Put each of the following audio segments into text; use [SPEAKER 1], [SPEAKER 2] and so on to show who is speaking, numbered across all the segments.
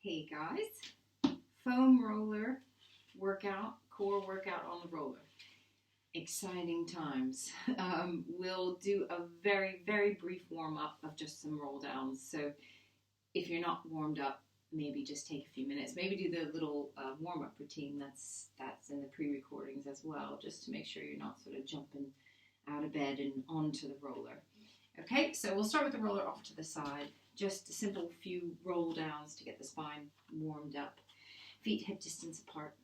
[SPEAKER 1] Hey guys, foam roller workout, core workout on the roller. Exciting times. We'll do a very, very brief warm up of just some roll downs. So if you're not warmed up, maybe just take a few minutes. Maybe do the little warm up routine that's in the pre-recordings as well, just to make sure you're not sort of jumping out of bed and onto the roller. Okay, so we'll start with the roller off to the side. Just a simple few roll downs to get the spine warmed up. Feet hip distance apart.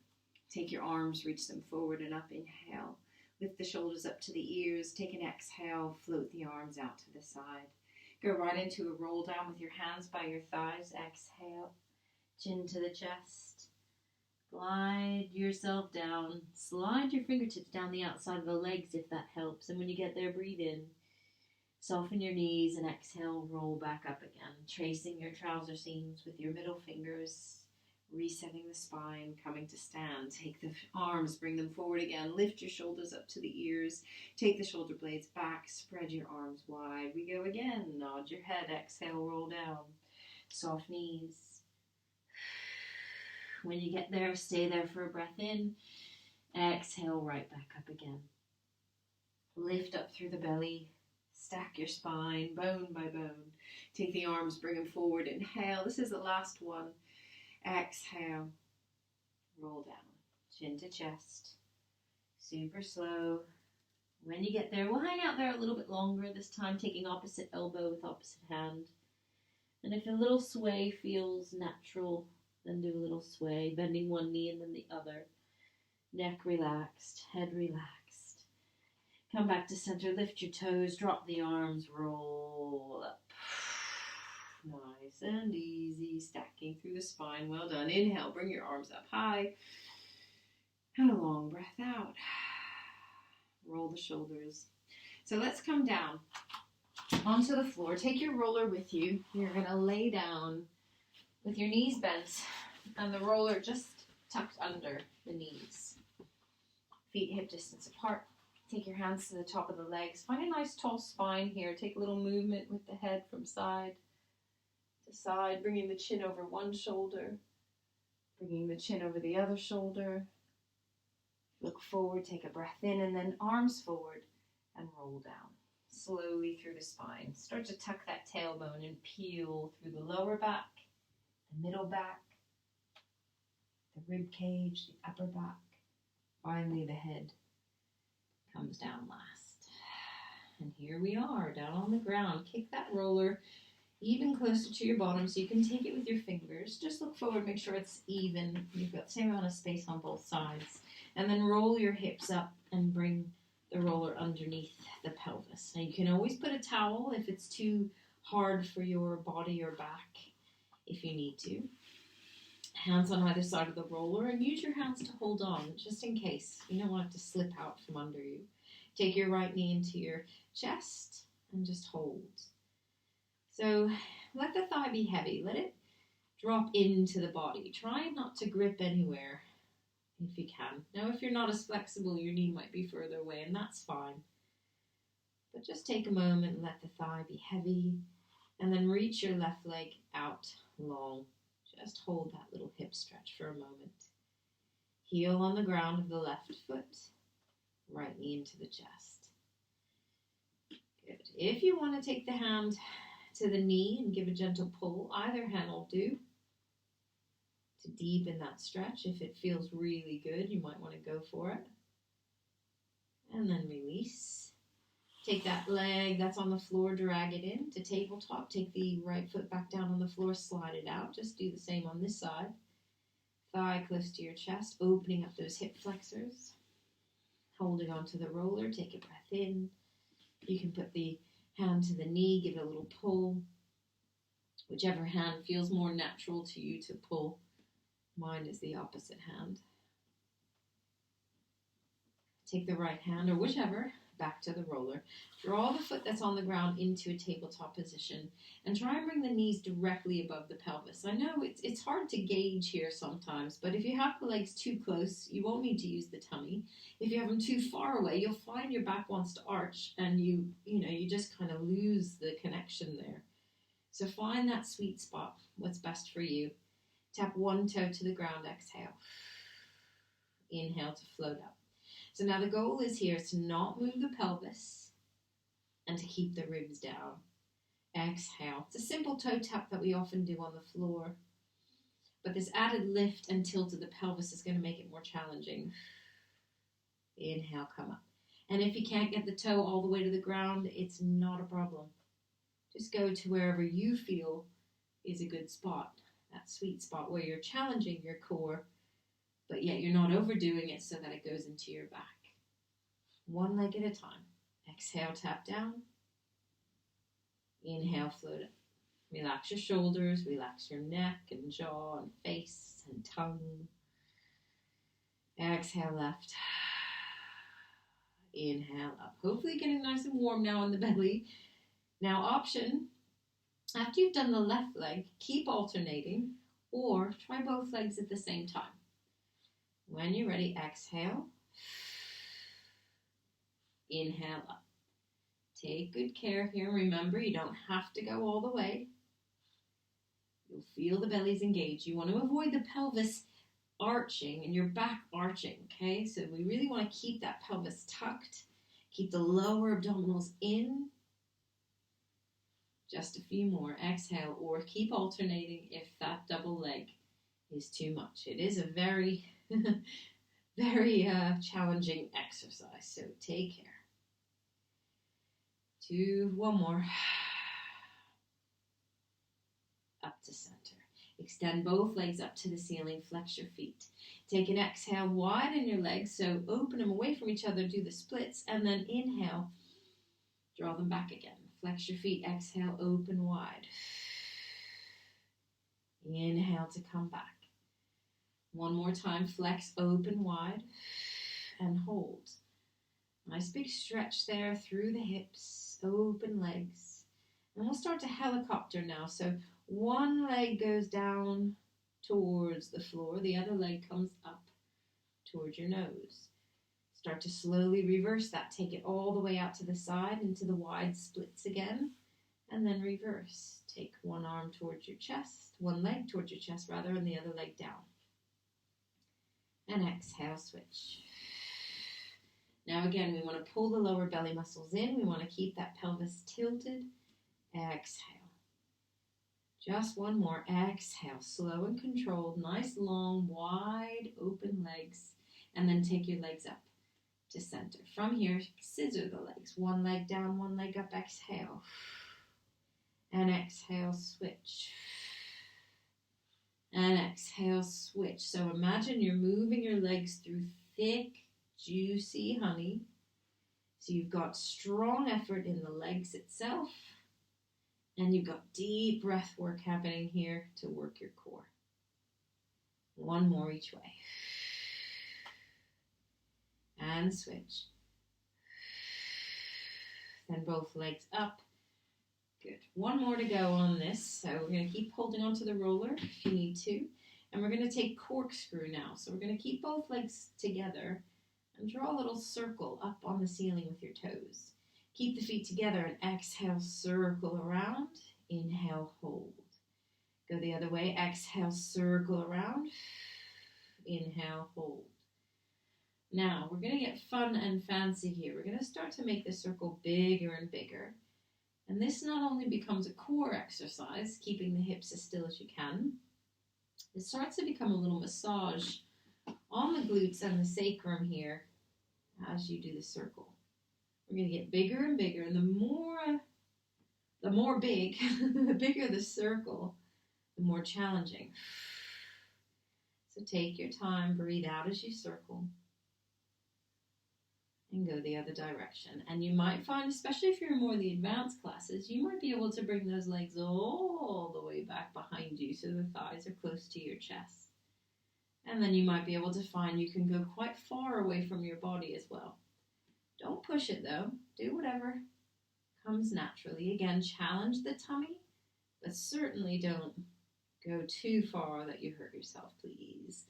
[SPEAKER 1] Take your arms, reach them forward and up. Inhale. Lift the shoulders up to the ears. Take an exhale. Float the arms out to the side. Go right into a roll down with your hands by your thighs. Exhale. Chin to the chest. Glide yourself down. Slide your fingertips down the outside of the legs if that helps. And when you get there, breathe in. Soften your knees and exhale, roll back up again. Tracing your trouser seams with your middle fingers. Resetting the spine, coming to stand. Take the arms, bring them forward again. Lift your shoulders up to the ears. Take the shoulder blades back. Spread your arms wide. We go again. Nod your head. Exhale, roll down. Soft knees. When you get there, stay there for a breath in. Exhale, right back up again. Lift up through the belly. Stack your spine, bone by bone. Take the arms, bring them forward. Inhale. This is the last one. Exhale. Roll down. Chin to chest. Super slow. When you get there, we'll hang out there a little bit longer, this time taking opposite elbow with opposite hand. And if a little sway feels natural, then do a little sway, bending one knee and then the other. Neck relaxed, head relaxed. Come back to center, lift your toes, drop the arms, roll up. Nice and easy, stacking through the spine. Well done. Inhale, bring your arms up high. And a long breath out. Roll the shoulders. So let's come down onto the floor. Take your roller with you. You're going to lay down with your knees bent and the roller just tucked under the knees. Feet hip distance apart. Take your hands to the top of the legs. Find a nice tall spine here. Take a little movement with the head from side to side, bringing the chin over one shoulder, bringing the chin over the other shoulder. Look forward, take a breath in, and then arms forward and roll down. Slowly through the spine. Start to tuck that tailbone and peel through the lower back, the middle back, the rib cage, the upper back, finally the head comes down last. And here we are, down on the ground. Kick that roller even closer to your bottom so you can take it with your fingers. Just look forward, make sure it's even. You've got the same amount of space on both sides. And then roll your hips up and bring the roller underneath the pelvis. Now you can always put a towel if it's too hard for your body or back, if you need to. Hands on either side of the roller and use your hands to hold on just in case. You don't want it to slip out from under you. Take your right knee into your chest and just hold. So let the thigh be heavy. Let it drop into the body. Try not to grip anywhere if you can. Now if you're not as flexible, your knee might be further away and that's fine. But just take a moment and let the thigh be heavy and then reach your left leg out long. Just hold that little hip stretch for a moment. Heel on the ground of the left foot. Right knee into the chest. Good. If you want to take the hand to the knee and give a gentle pull, either hand will do. To deepen that stretch, if it feels really good, you might want to go for it. And then release. Take that leg that's on the floor, drag it in to tabletop. Take the right foot back down on the floor, slide it out. Just do the same on this side. Thigh close to your chest, opening up those hip flexors. Holding onto the roller, take a breath in. You can put the hand to the knee, give it a little pull. Whichever hand feels more natural to you to pull. Mine is the opposite hand. Take the right hand, or whichever, back to the roller. Draw the foot that's on the ground into a tabletop position and try and bring the knees directly above the pelvis. I know it's hard to gauge here sometimes, but if you have the legs too close, you won't need to use the tummy. If you have them too far away, you'll find your back wants to arch and you just kind of lose the connection there. So find that sweet spot, what's best for you. Tap one toe to the ground, exhale. Inhale to float up. So now the goal is here is to not move the pelvis and to keep the ribs down. Exhale. It's a simple toe tap that we often do on the floor. But this added lift and tilt of the pelvis is going to make it more challenging. Inhale, come up. And if you can't get the toe all the way to the ground, it's not a problem. Just go to wherever you feel is a good spot. That sweet spot where you're challenging your core, but yet you're not overdoing it so that it goes into your back. One leg at a time. Exhale, tap down. Inhale, float up. Relax your shoulders, relax your neck and jaw and face and tongue. Exhale, left. Inhale, up. Hopefully getting nice and warm now in the belly. Now option, after you've done the left leg, keep alternating or try both legs at the same time. When you're ready, exhale. Inhale, up. Take good care here. Remember, you don't have to go all the way. You'll feel the belly's engaged. You want to avoid the pelvis arching and your back arching, okay? So we really want to keep that pelvis tucked. Keep the lower abdominals in. Just a few more. Exhale, or keep alternating if that double leg is too much. It is a very, very challenging exercise, so take care. One more. Up to center. Extend both legs up to the ceiling. Flex your feet. Take an exhale, widen your legs, so open them away from each other, do the splits, and then inhale, draw them back again. Flex your feet, exhale, open wide. Inhale to come back. One more time, flex, open wide, and hold. Nice big stretch there through the hips, open legs. And we'll start to helicopter now. So one leg goes down towards the floor, the other leg comes up towards your nose. Start to slowly reverse that. Take it all the way out to the side into the wide splits again, and then reverse. Take one arm towards your chest, one leg towards your chest rather, and the other leg down. And exhale, switch. Now again, we want to pull the lower belly muscles in. We want to keep that pelvis tilted. Exhale. Just one more. Exhale. Slow and controlled. Nice, long, wide, open legs. And then take your legs up to center. From here, scissor the legs. One leg down, one leg up. Exhale. And exhale, switch. And exhale, switch. So imagine you're moving your legs through thick, juicy honey. So you've got strong effort in the legs itself. And you've got deep breath work happening here to work your core. One more each way. And switch. Then both legs up. Good. One more to go on this. So we're going to keep holding onto the roller if you need to. And we're going to take corkscrew now. So we're going to keep both legs together and draw a little circle up on the ceiling with your toes. Keep the feet together and exhale, circle around. Inhale, hold. Go the other way. Exhale, circle around. Inhale, hold. Now, we're going to get fun and fancy here. We're going to start to make the circle bigger and bigger. And this not only becomes a core exercise, keeping the hips as still as you can, it starts to become a little massage on the glutes and the sacrum here as you do the circle. We're going to get bigger and bigger, and the more big, the bigger the circle, the more challenging. So take your time, breathe out as you circle, and go the other direction. And you might find, especially if you're in more of the advanced classes, you might be able to bring those legs all the way back behind you so the thighs are close to your chest. And then you might be able to find you can go quite far away from your body as well. Don't push it though. Do whatever comes naturally. Again, challenge the tummy, but certainly don't go too far that you hurt yourself, please.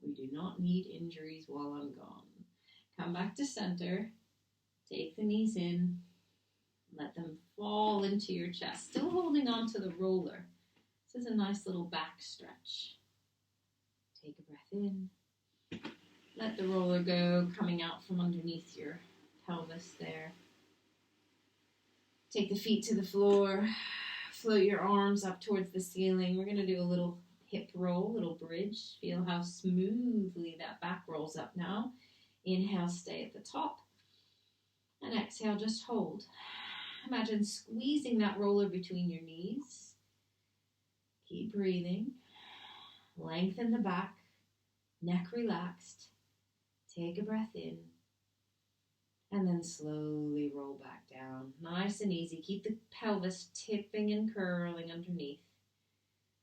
[SPEAKER 1] We do not need injuries while I'm gone. Come back to center. Take the knees in. Let them fall into your chest. Still holding on to the roller. This is a nice little back stretch. Take a breath in. Let the roller go, coming out from underneath your pelvis there. Take the feet to the floor. Float your arms up towards the ceiling. We're going to do a little hip roll, little bridge. Feel how smoothly that back rolls up now. Inhale, stay at the top. And exhale, just hold. Imagine squeezing that roller between your knees. Keep breathing. Lengthen the back. Neck relaxed. Take a breath in. And then slowly roll back down. Nice and easy. Keep the pelvis tipping and curling underneath.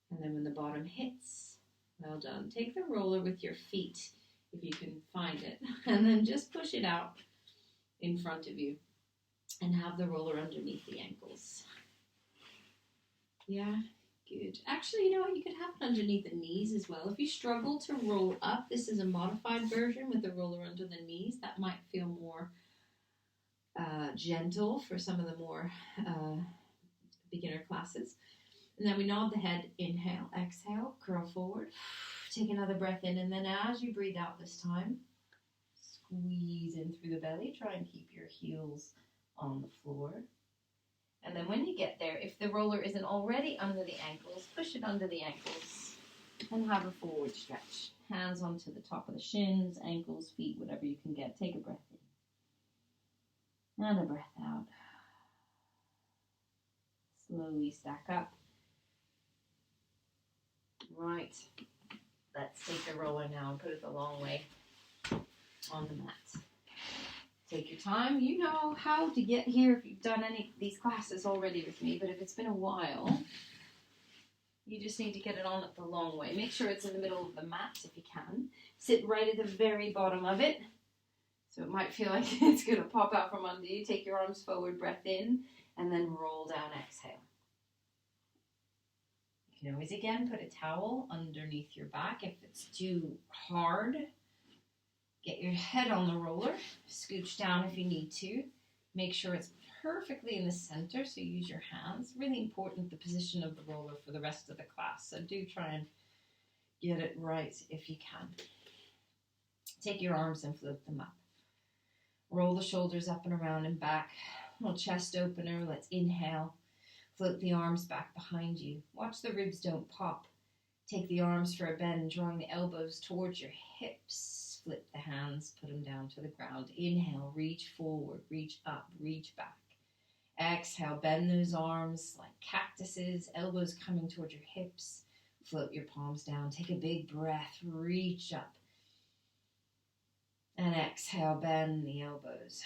[SPEAKER 1] And then when the bottom hits, well done. Take the roller with your feet, if you can find it. And then just push it out in front of you. And have the roller underneath the ankles. Yeah, good. Actually, you know what? You could have it underneath the knees as well. If you struggle to roll up, this is a modified version with the roller under the knees. That might feel more gentle for some of the more beginner classes. And then we nod the head, inhale, exhale, curl forward. Take another breath in, and then as you breathe out this time, squeeze in through the belly. Try and keep your heels on the floor. And then when you get there, if the roller isn't already under the ankles, push it under the ankles and have a forward stretch. Hands onto the top of the shins, ankles, feet, whatever you can get. Take a breath in. And a breath out. Slowly stack up. Right. Let's take the roller now and put it the long way on the mat. Take your time. You know how to get here if you've done any of these classes already with me, but if it's been a while, you just need to get it on it the long way. Make sure it's in the middle of the mat if you can. Sit right at the very bottom of it. So it might feel like it's going to pop out from under you. Take your arms forward, breath in, and then roll down, exhale. You can always, again, put a towel underneath your back if it's too hard. Get your head on the roller. Scooch down if you need to. Make sure it's perfectly in the center, so use your hands. Really important, the position of the roller for the rest of the class. So do try and get it right if you can. Take your arms and float them up. Roll the shoulders up and around and back. Little chest opener. Let's inhale. Float the arms back behind you. Watch the ribs don't pop. Take the arms for a bend, drawing the elbows towards your hips. Flip the hands, put them down to the ground. Inhale, reach forward, reach up, reach back. Exhale, bend those arms like cactuses, elbows coming towards your hips. Float your palms down. Take a big breath, reach up. And exhale, bend the elbows.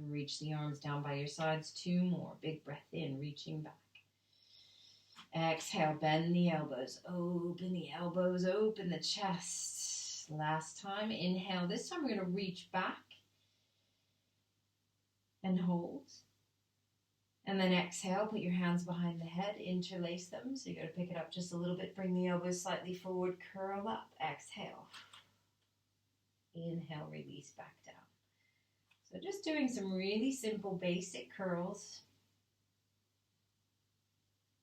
[SPEAKER 1] Reach the arms down by your sides. 2 more. Big breath in, reaching back. Exhale, bend the elbows. Open the elbows, open the chest. Last time, inhale. This time we're going to reach back and hold. And then exhale, put your hands behind the head, interlace them. So you're going to pick it up just a little bit. Bring the elbows slightly forward, curl up. Exhale. Inhale, release back down. So just doing some really simple basic curls.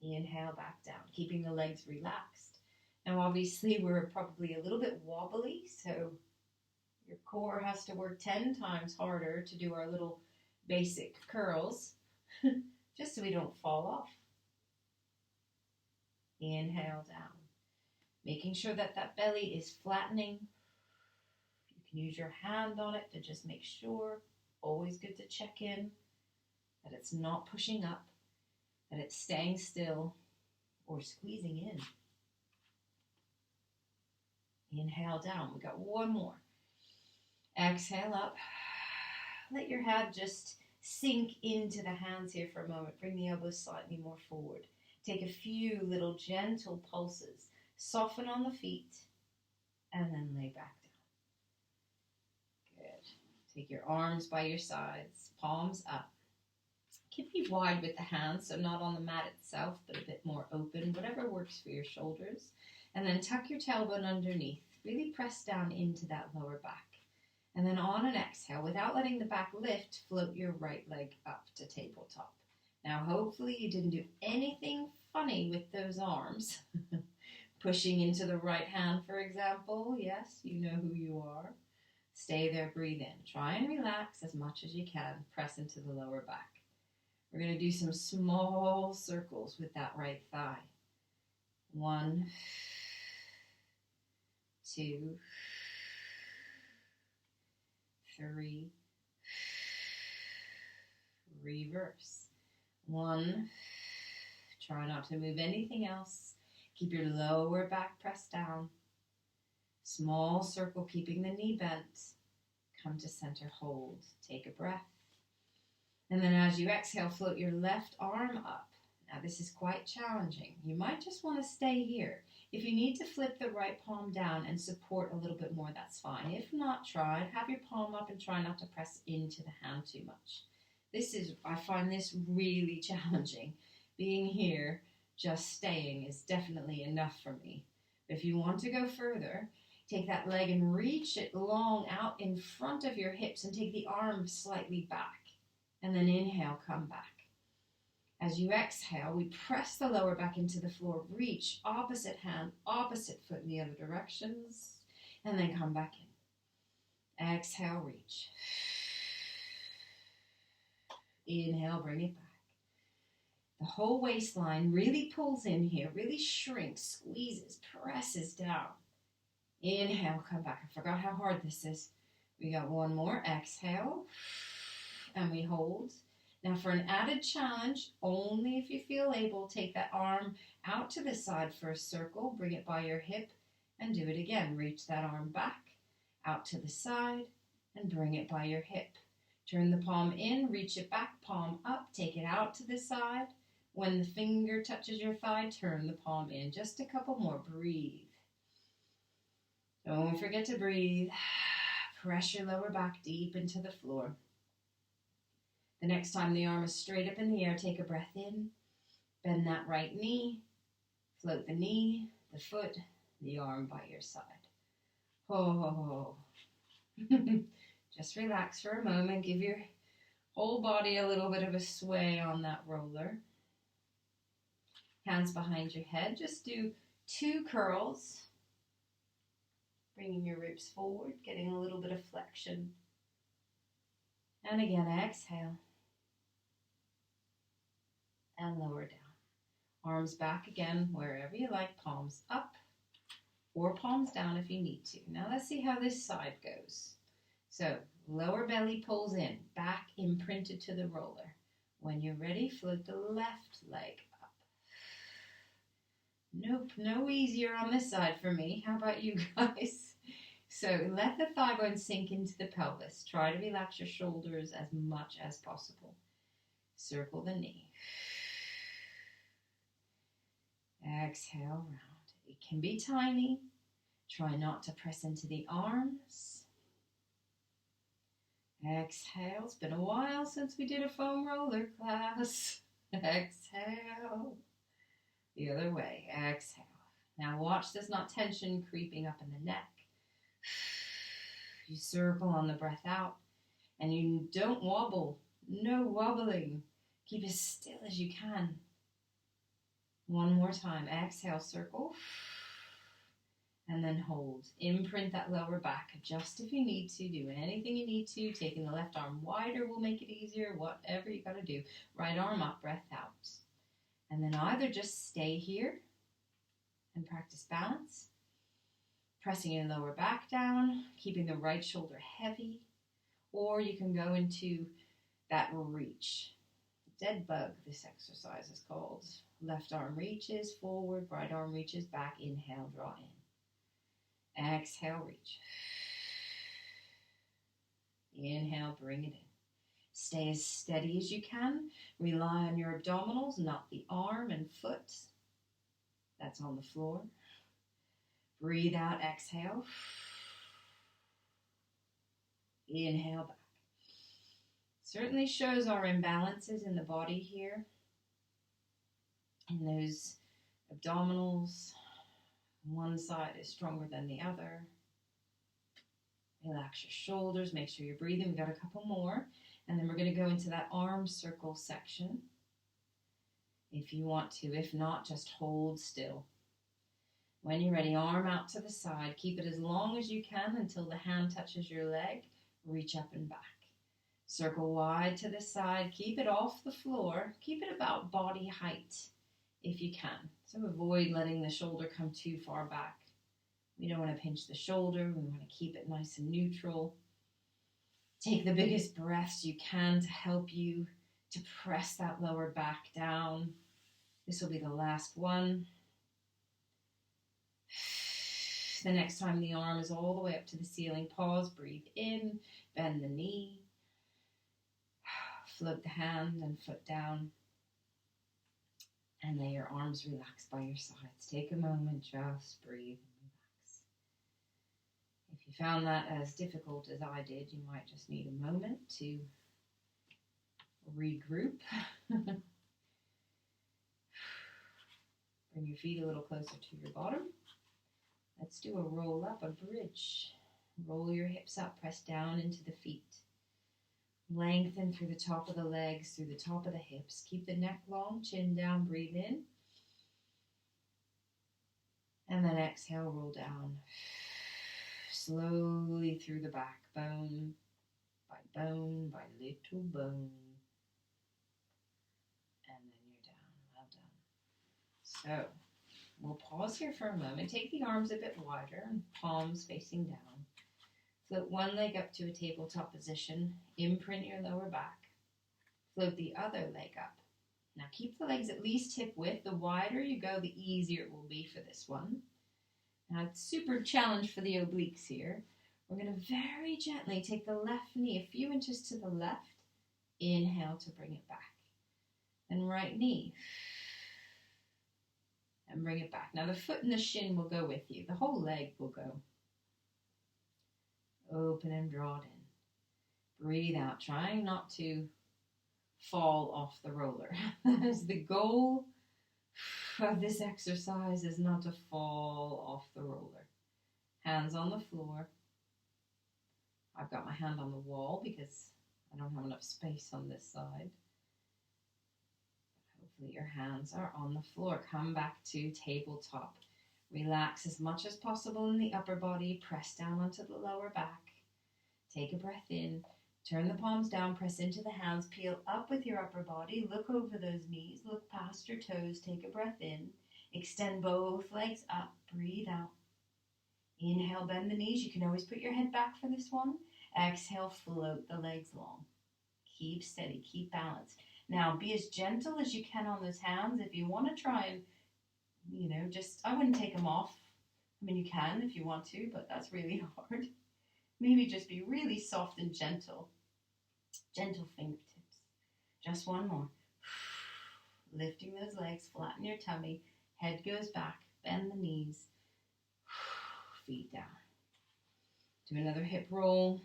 [SPEAKER 1] Inhale, back down, keeping the legs relaxed. Now obviously we're probably a little bit wobbly, so your core has to work 10 times harder to do our little basic curls, just so we don't fall off. Inhale down, making sure that that belly is flattening. You can use your hand on it to just make sure. Always good to check in that it's not pushing up, that it's staying still or squeezing in. Inhale down. We got 1 more. Exhale up. Let your head just sink into the hands here for a moment. Bring the elbows slightly more forward. Take a few little gentle pulses. Soften on the feet and then lay back down. Good. Take your arms by your sides, palms up. Keep it wide with the hands, so not on the mat itself, but a bit more open, whatever works for your shoulders. And then tuck your tailbone underneath. Really press down into that lower back. And then on an exhale, without letting the back lift, float your right leg up to tabletop. Now, hopefully you didn't do anything funny with those arms,
[SPEAKER 2] Pushing into the right hand, for example. Yes, you know who you are. Stay there, breathe in. Try and relax as much as you can. Press into the lower back. We're going to do some small circles with that right thigh. 1, 2, 3. Reverse. 1. Try not to move anything else. Keep your lower back pressed down. Small circle, keeping the knee bent. Come to center, hold. Take a breath. And then as you exhale, float your left arm up. Now this is quite challenging. You might just want to stay here. If you need to flip the right palm down and support a little bit more, that's fine. If not, have your palm up and try not to press into the hand too much. I find this really challenging. Being here, just staying is definitely enough for me. But if you want to go further, take that leg and reach it long out in front of your hips and take the arm slightly back. And then inhale, come back. As you exhale, we press the lower back into the floor, reach opposite hand, opposite foot in the other directions, and then come back in. Exhale, reach. Inhale, bring it back. The whole waistline really pulls in here, really shrinks, squeezes, presses down. Inhale, come back. I forgot how hard this is. We got one more. Exhale, and we hold. Now for an added challenge, only if you feel able, take that arm out to the side for a circle, bring it by your hip, and do it again. Reach that arm back, out to the side, and bring it by your hip. Turn the palm in, reach it back, palm up, take it out to the side. When the finger touches your thigh, turn the palm in. Just a couple more. Breathe. Don't forget to breathe. Press your lower back deep into the floor. The next time the arm is straight up in the air, take a breath in. Bend that right knee. Float the knee, the foot, the arm by your side. Oh. Just relax for a moment. Give your whole body a little bit of a sway on that roller. Hands behind your head. Just do 2 curls. Bringing your ribs forward, getting a little bit of flexion. And again, exhale. And lower down. Arms back again, wherever you like. Palms up or palms down if you need to. Now let's see how this side goes. So lower belly pulls in, back imprinted to the roller. When you're ready, float the left leg up. Nope, no easier on this side for me. How about you guys? So let the thigh bone sink into the pelvis. Try to relax your shoulders as much as possible. Circle the knee. Exhale, round. It can be tiny. Try not to press into the arms. Exhale. It's been a while since we did a foam roller class. Exhale. The other way. Exhale. Now watch there's not tension creeping up in the neck. You circle on the breath out. And you don't wobble. No wobbling. Keep as still as you can. One more time. Exhale, circle. And then hold. Imprint that lower back. Adjust if you need to. Do anything you need to. Taking the left arm wider will make it easier. Whatever you got to do. Right arm up, breath out. And then either just stay here and practice balance. Pressing your lower back down. Keeping the right shoulder heavy. Or you can go into that reach. Dead bug, this exercise is called. Left arm reaches forward, right arm reaches back. Inhale, draw in. Exhale, reach. Inhale, bring it in. Stay as steady as you can. Rely on your abdominals, not the arm and foot. That's on the floor. Breathe out, exhale. Inhale back. Certainly shows our imbalances in the body here. In those abdominals, one side is stronger than the other. Relax your shoulders, make sure you're breathing. We've got a couple more. And then we're going to go into that arm circle section if you want to. If not, just hold still. When you're ready, arm out to the side. Keep it as long as you can until the hand touches your leg. Reach up and back. Circle wide to the side. Keep it off the floor. Keep it about body height if you can. So avoid letting the shoulder come too far back. We don't want to pinch the shoulder. We want to keep it nice and neutral. Take the biggest breaths you can to help you to press that lower back down. This will be the last one. The next time the arm is all the way up to the ceiling, pause, breathe in, bend the knee, float the hand and foot down, and lay your arms relaxed by your sides. Take a moment, just breathe and relax. If you found that as difficult as I did, you might just need a moment to regroup. Bring your feet a little closer to your bottom. Let's do a roll up, a bridge. Roll your hips up, press down into the feet. Lengthen through the top of the legs, through the top of the hips. Keep the neck long, chin down, breathe in. And then exhale, roll down. Slowly through the back, bone by little bone. And then you're down, well done. So, we'll pause here for a moment. Take the arms a bit wider and palms facing down. Float one leg up to a tabletop position. Imprint your lower back. Float the other leg up. Now keep the legs at least hip width. The wider you go, the easier it will be for this one. Now it's super challenge for the obliques here. We're going to very gently take the left knee a few inches to the left. Inhale to bring it back. Then right knee. And bring it back. Now the foot and the shin will go with you. The whole leg will go. Open and draw it in. Breathe out, trying not to fall off the roller. That is the goal of this exercise, is not to fall off the roller. Hands on the floor. I've got my hand on the wall because I don't have enough space on this side. Hopefully your hands are on the floor. Come back to tabletop. Relax as much as possible in the upper body. Press down onto the lower back. Take a breath in. Turn the palms down. Press into the hands. Peel up with your upper body. Look over those knees. Look past your toes. Take a breath in. Extend both legs up. Breathe out. Inhale, bend the knees. You can always put your head back for this one. Exhale, float the legs long. Keep steady. Keep balance. Now, be as gentle as you can on those hands. If you want to try and I wouldn't take them off. I mean, you can if you want to, but that's really hard. Maybe just be really soft and gentle. Gentle fingertips. Just one more. Lifting those legs, flatten your tummy. Head goes back, bend the knees. Feet down. Do another hip roll.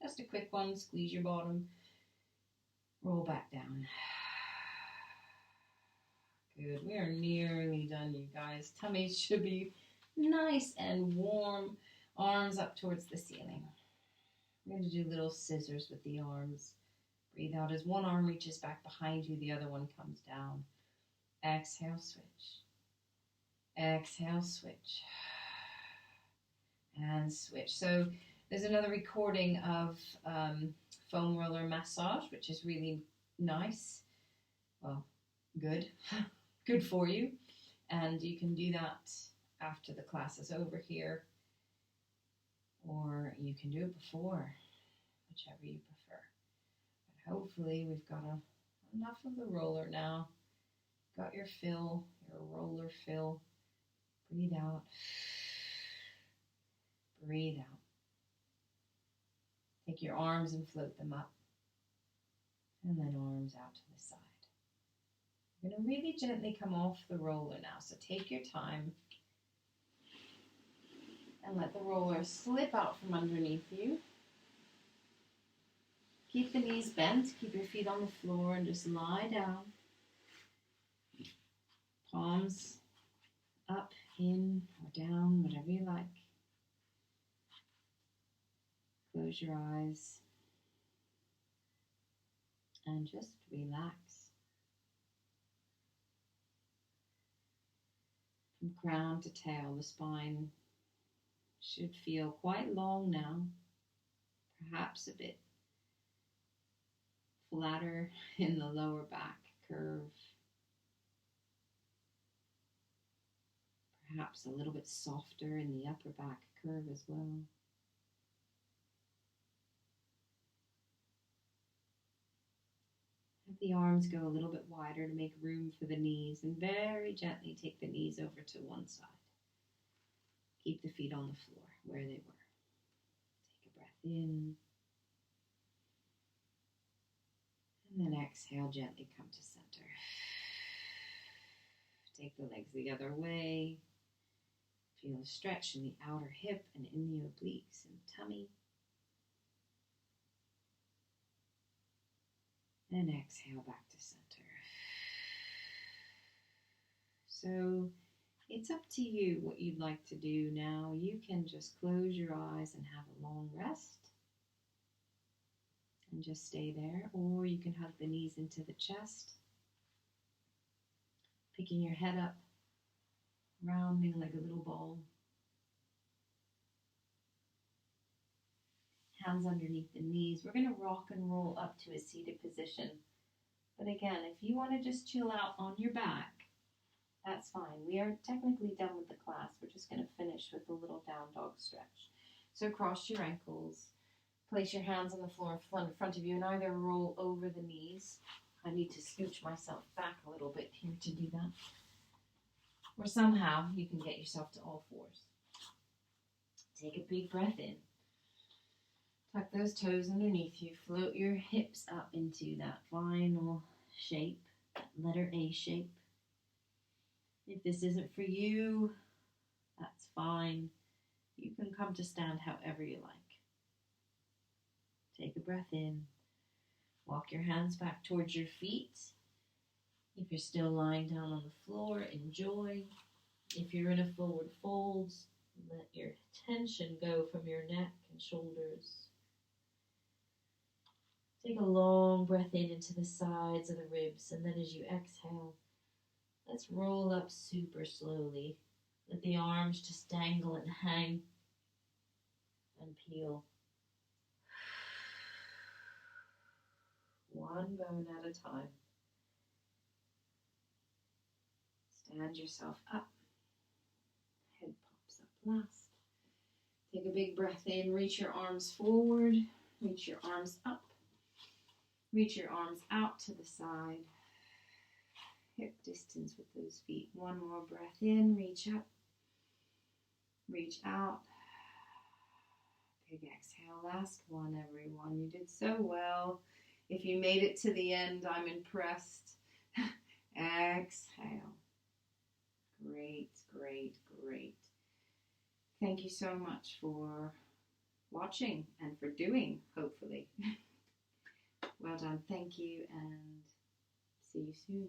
[SPEAKER 2] Just a quick one. Squeeze your bottom. Roll back down. Good. We are nearly done, you guys. Tummy should be nice and warm. Arms up towards the ceiling. We're going to do little scissors with the arms. Breathe out as one arm reaches back behind you, the other one comes down. Exhale, switch. Exhale, switch. And switch. So there's another recording of foam roller massage, which is really nice. Well, good. Good for you. And you can do that after the class is over here. Or you can do it before, whichever you prefer. But hopefully we've got enough of the roller now. Got your fill, your roller fill. Breathe out. Breathe out. Take your arms and float them up. And then arms out to the side. You're going to really gently come off the roller now. So take your time. And let the roller slip out from underneath you. Keep the knees bent. Keep your feet on the floor and just lie down. Palms up, in, or down, whatever you like. Close your eyes. And just relax. From crown to tail, the spine should feel quite long now, perhaps a bit flatter in the lower back curve, perhaps a little bit softer in the upper back curve as well. Have the arms go a little bit wider to make room for the knees, and very gently take the knees over to one side. Keep the feet on the floor where they were. Take a breath in. And then exhale, gently come to center. Take the legs the other way. Feel a stretch in the outer hip and in the obliques and tummy. And exhale back to center. So it's up to you what you'd like to do now. You can just close your eyes and have a long rest and just stay there, or you can hug the knees into the chest, picking your head up, rounding like a little ball. Hands underneath the knees. We're going to rock and roll up to a seated position. But again, if you want to just chill out on your back, that's fine. We are technically done with the class. We're just going to finish with a little down dog stretch. So cross your ankles. Place your hands on the floor in front of you and either roll over the knees. I need to scooch myself back a little bit here to do that. Or somehow you can get yourself to all fours. Take a big breath in. Tuck those toes underneath you. Float your hips up into that final shape, that letter A shape. If this isn't for you, that's fine. You can come to stand however you like. Take a breath in. Walk your hands back towards your feet. If you're still lying down on the floor, enjoy. If you're in a forward fold, let your tension go from your neck and shoulders. Take a long breath in into the sides of the ribs, and then as you exhale, let's roll up super slowly. Let the arms just dangle and hang and peel. One bone at a time. Stand yourself up. Head pops up last. Take a big breath in. Reach your arms forward. Reach your arms up. Reach your arms out to the side. Hip distance with those feet. One more breath in. Reach up. Reach out. Big exhale. Last one, everyone. You did so well. If you made it to the end, I'm impressed. Exhale. Great, great, great. Thank you so much for watching and for doing, hopefully. Well done. Thank you, and see you soon.